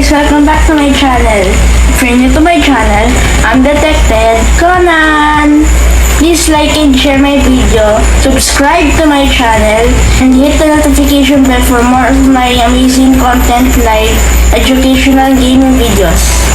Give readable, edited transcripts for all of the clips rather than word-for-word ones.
guys! Welcome back to my channel. If you're new to my channel, I'm Detective Conan. Please like and share my video, subscribe to my channel, and hit the notification bell for more of my amazing content like educational gaming videos.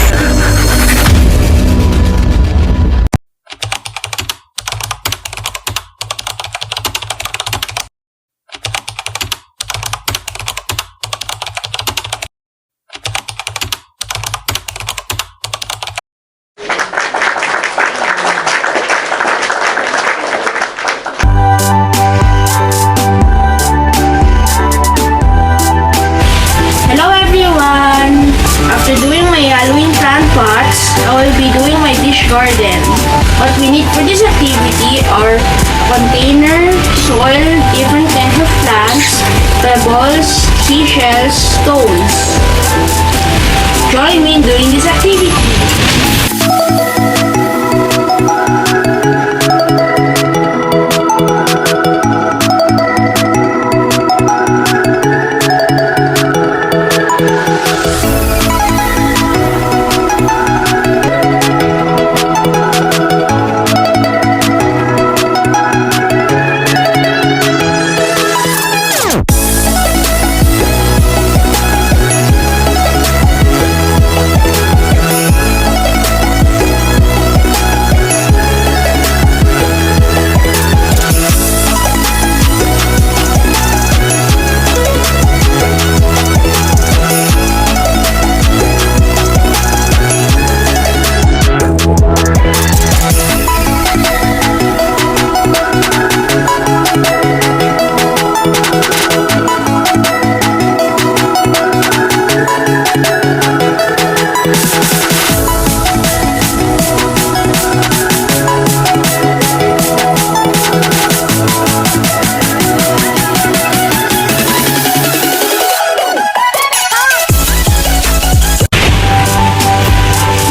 After doing my Halloween plant pots, I will be doing my dish garden. What we need for this activity are container, soil, different kinds of plants, pebbles, seashells, stones. Join me in doing this activity.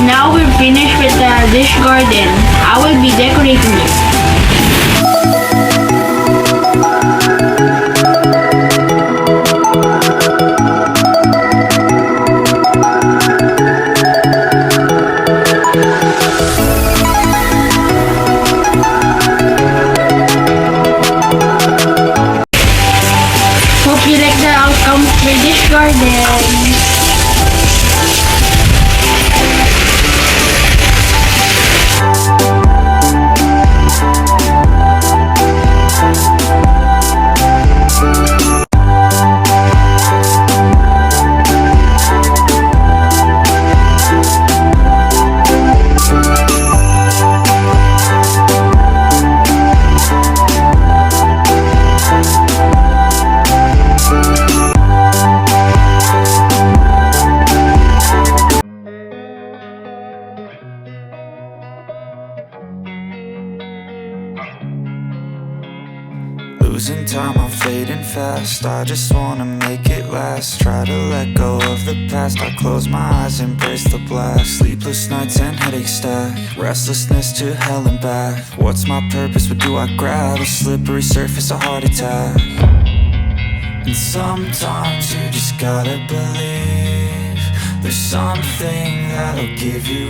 Now we're finished with the dish garden. I will be decorating it. Hope you like the outcome of my dish garden. Losing time, I'm fading fast. I just wanna make it last. Try to let go of the past. I close my eyes, embrace the blast. Sleepless nights and headaches stack. Restlessness to hell and back. What's my purpose? What do I grab? A slippery surface, a heart attack. And sometimes you just gotta believe there's something that'll give you